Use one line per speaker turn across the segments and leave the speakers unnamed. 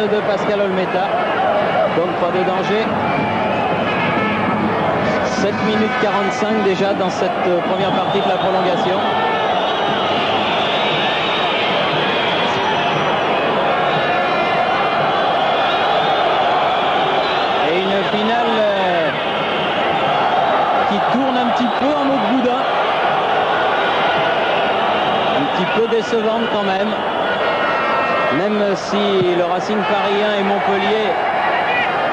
de Pascal Olmeta. Donc pas de danger. 7 minutes 45 déjà dans cette première partie de la prolongation. Et une finale qui tourne un petit peu en autre boudin. Un petit peu décevante quand même. Même si le Racing parisien et Montpellier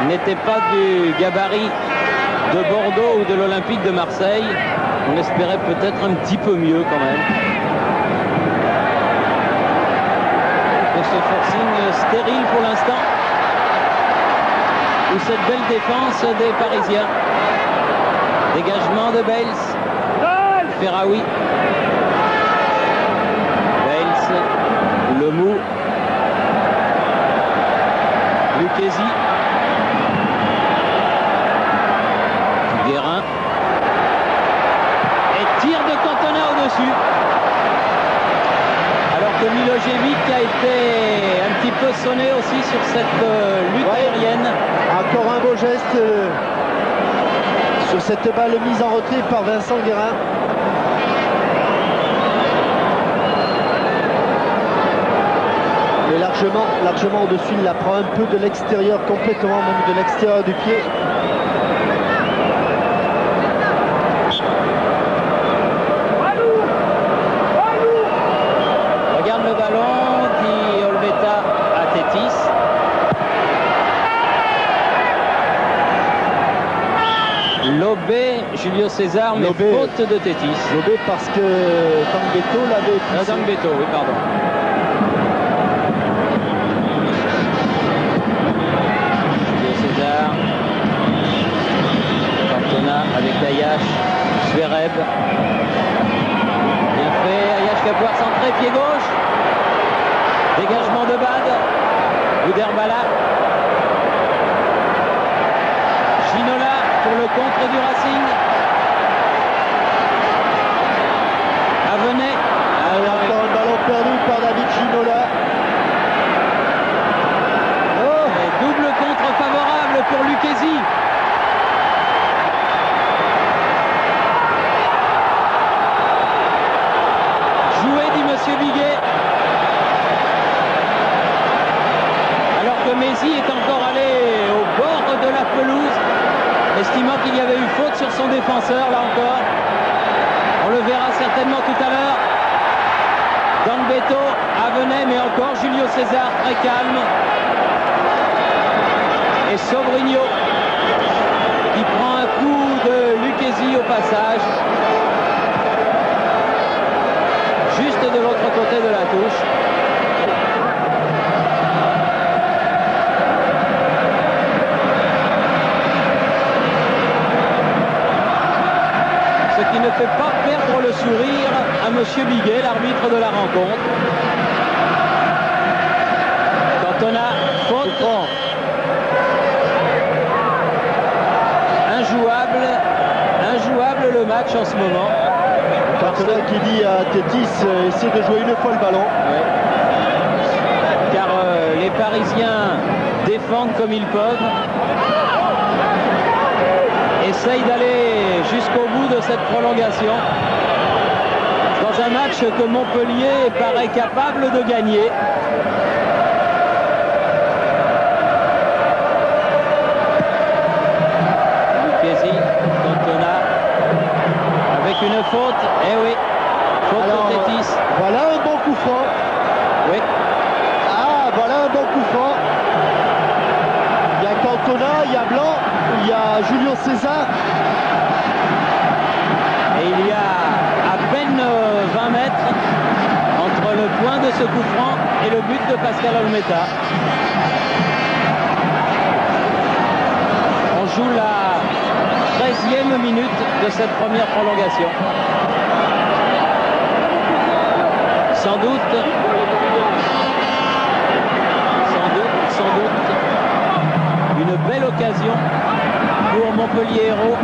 n'étaient pas du gabarit de Bordeaux ou de l'Olympique de Marseille, on espérait peut-être un petit peu mieux quand même. Pour ce forcing stérile pour l'instant, ou cette belle défense des Parisiens. Dégagement de Bales, Ferraoui, Bales, Lemou, Lucchesi, Guérin, et tir de Cantona au-dessus. Alors que Milojevic a été un petit peu sonné aussi sur cette lutte aérienne.
Encore un beau geste sur cette balle mise en retrait par Vincent Guérin. Mais largement au-dessus, il la prend un peu de l'extérieur, complètement même de l'extérieur du pied.
Regarde le ballon, dit Olmeta à Tétis. Lobé, Julio César, mais
Lobé,
faute de Tétis.
Lobé parce que Tanguetto l'avait poussé.
Tanguetto, oui, pardon. Julio César. Cantona avec Ayash. Zverev. Bien fait, Ayash qui va pouvoir centrer, pied gauche. Dégagement de Bad. Gouderbala. Ginola pour le contre du Racing. Avenay.
Encore un ballon perdu par David Ginola.
Oh, et double contre favorable pour Lucchesi. Joué, dit Monsieur Biguet. Alors que Messi est encore allé au bord de la pelouse, estimant qu'il y avait eu faute sur son défenseur, là encore. On le verra certainement tout à l'heure. Gambetto, Avenay, mais encore Julio César, très calme. Et Sobrigno, qui prend un coup de Lucchesi au passage. Juste de l'autre côté de la touche. Ce qui ne fait pas perdre le sourire à Monsieur Biguet, l'arbitre de la rencontre. Cantona, faute. Injouable le match en ce moment.
Cantona qui dit à Tétis, essaie de jouer une fois le ballon.
Ouais. Car les Parisiens défendent comme ils peuvent. Essayent d'aller jusqu'au bout de cette prolongation. Dans un match que Montpellier paraît capable de gagner. Lucchesi, Cantona, avec une faute. Eh oui, faute de Tétis.
Voilà un bon coup franc.
Oui.
Ah, voilà un bon coup franc. Il y a Cantona, il y a Blanc, il y a Julio César.
Et il y a à peine 20 mètres entre le point de ce coup franc et le but de Pascal Olmeta. On joue la 13e minute de cette première prolongation. Sans doute, une belle occasion pour Montpellier Hérault.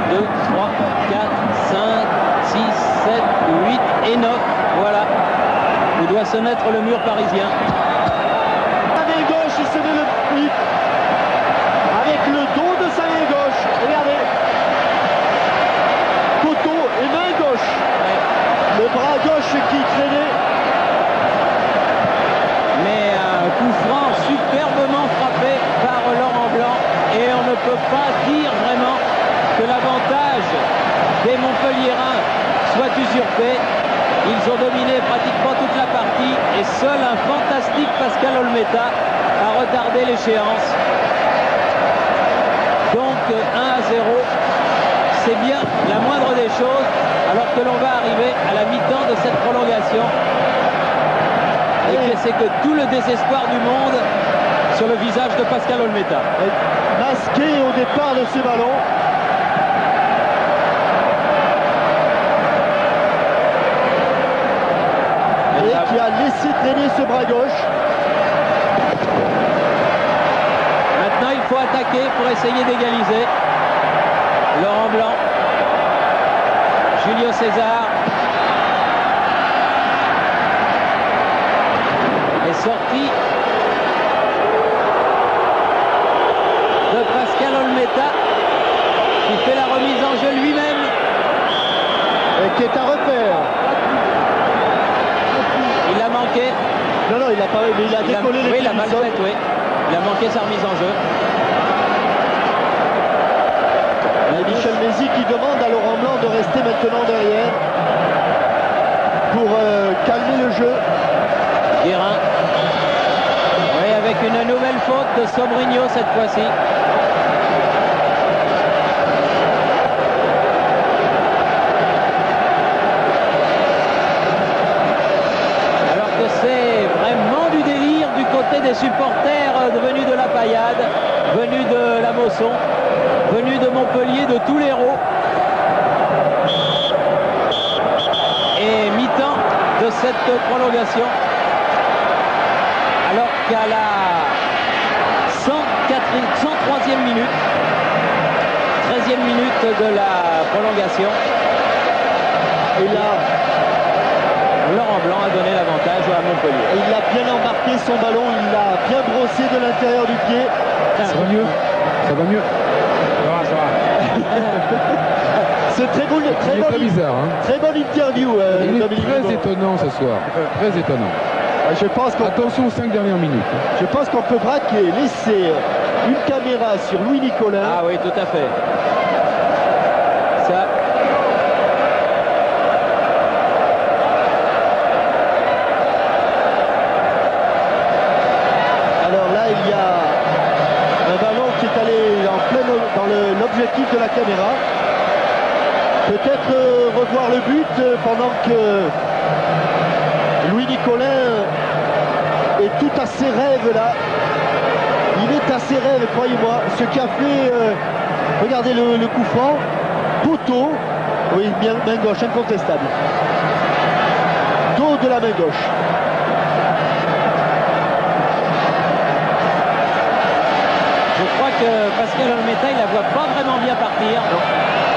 2, 3, 4, 5, 6, 7, 8 et 9. Voilà où doit se mettre le mur parisien.
Avec gauche, il se met le
usurpé. Ils ont dominé pratiquement toute la partie et seul un fantastique Pascal Olmeta a retardé l'échéance. Donc 1-0, c'est bien la moindre des choses alors que l'on va arriver à la mi-temps de cette prolongation. Et que c'est que tout le désespoir du monde sur le visage de Pascal Olmeta.
Masqué au départ de ce ballon. Et qui a laissé traîner ce bras gauche.
Maintenant, il faut attaquer pour essayer d'égaliser. Laurent Blanc. Julio César. Est sorti de Pascal Olmeta qui fait la remise en jeu lui-même.
Et qui est un repère.
Il a manqué.
Non, il a pas, mais il a décollé les
pieds du sol. Oui. Il a manqué sa remise en jeu.
Et Michel Mézy qui demande à Laurent Blanc de rester maintenant derrière pour calmer le jeu.
Guérin. Oui, avec une nouvelle faute de Sobrigno cette fois-ci. Alors que c'est vraiment du délire du côté des supporters venus de la Paillade, venus de la Mosson, venus de Montpellier, de tous les Hérault. Et mi-temps de cette prolongation. Alors qu'à la 103e minute, 13e minute de la prolongation,
et là,
Laurent Blanc a donné l'avantage à Montpellier.
Il a bien embarqué son ballon, il l'a bien brossé de l'intérieur du pied.
Ça va mieux. Ça va mieux. Ça va.
C'est très bonne interview.
Il est
Dominique
très
Rigaud.
étonnant ce soir. Très étonnant.
Je pense qu'on
Attention aux 5 dernières minutes.
Je pense qu'on peut braquer, laisser une caméra sur Louis Nicolin.
Ah oui, tout à fait. Ça.
Alors là, il y a un ballon qui est allé en plein dans l'objectif de la caméra. Peut-être revoir le but pendant que Louis Nicolin est tout à ses rêves là. Il est à ses rêves, croyez-moi. Ce qui a fait, regardez le coup franc, poteau, oui, main gauche, incontestable. Dos de la main gauche.
Je crois que Pascal Olmeta, il la voit pas vraiment bien partir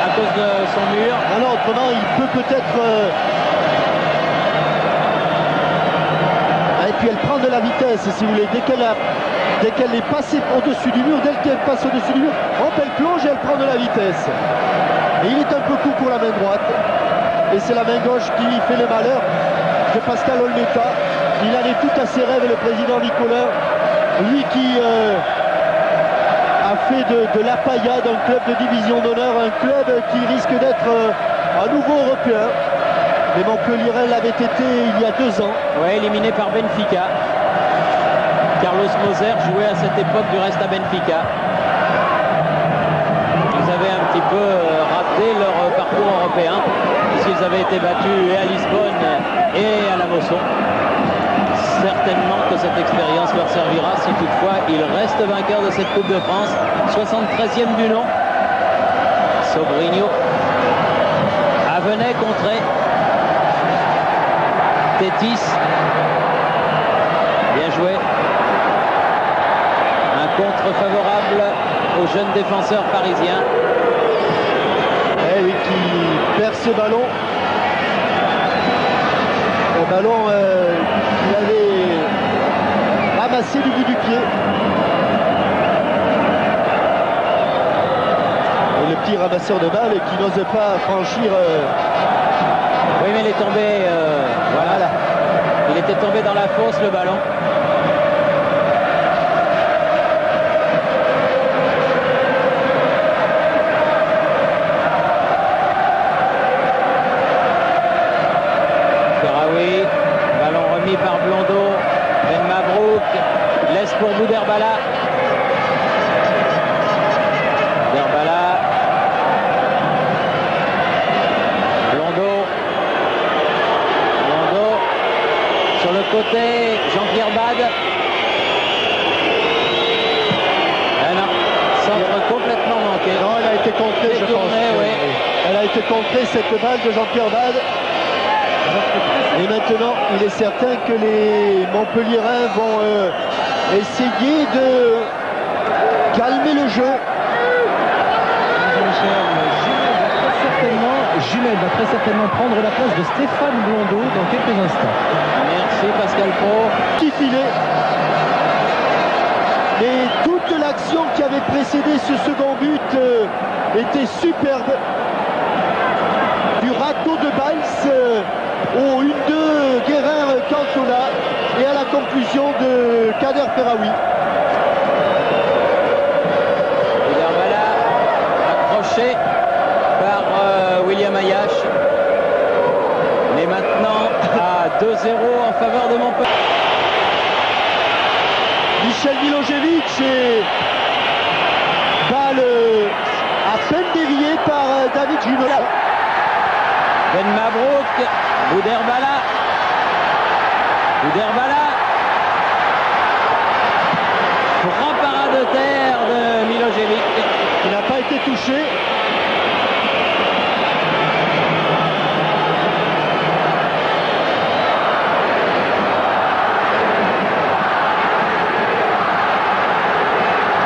à cause de son mur.
Alors, autrement, il peut peut-être... Et puis elle prend de la vitesse, si vous voulez, dès qu'elle est passée au-dessus du mur, dès qu'elle passe au-dessus du mur, hop, elle plonge et elle prend de la vitesse. Et il est un peu court pour la main droite. Et c'est la main gauche qui fait le malheur de Pascal Olmeta. Il en est tout à ses rêves, le président Nicolin. Lui qui a fait de la Paillade un club de division d'honneur, un club qui risque d'être un nouveau européen. Mais Montpellier l'avait été il y a 2 ans.
Ouais, éliminé par Benfica. Carlos Moser jouait à cette époque du reste à Benfica. Ils avaient un petit peu raté leur parcours européen, puisqu'ils avaient été battus et à Lisbonne et à la Mosson. Certainement que cette expérience leur servira si toutefois ils restent vainqueurs de cette Coupe de France. 73e du nom. Sobrigno. Avenay contré. Tétis. Bien joué. Un contre favorable aux jeunes défenseurs parisiens.
Eh oui, qui perd ce ballon. Un ballon qu'il avait ramassé du bout du pied. Et le petit ramasseur de balles qui n'ose pas franchir...
Oui, mais il est tombé... voilà. Il était tombé dans la fosse, le ballon. Belaoui, ballon remis par Blondeau. Ben Mabrouk laisse pour Bouderbala. Bouderbala. Blondeau. Blondeau. Sur le côté, Jean-Pierre Bade. Ah non, centre complètement manqué.
Non, elle a été contrée, je pense.
Oui.
Elle a été contrée, cette balle de Jean-Pierre Bade. Et maintenant, il est certain que les Montpelliérains vont essayer de calmer le jeu.
Jumel va très certainement prendre la place de Stéphane Blondeau dans quelques instants.
Merci Pascal Pro.
Petit filet. Mais toute l'action qui avait précédé ce second but était superbe. Du râteau de Baïs au 1-2 Guérin-Cantona et à la conclusion de Kader Ferraoui.
Bouderbala accroché par William Ayache. On est maintenant à 2-0 en faveur de Montpellier.
Michel Milojevic et balle à peine déviée par David Ginola.
Ben Mabrouk, Bouderbala. Bouderbala. Grand parade de terre de Milojevic.
Il n'a pas été touché.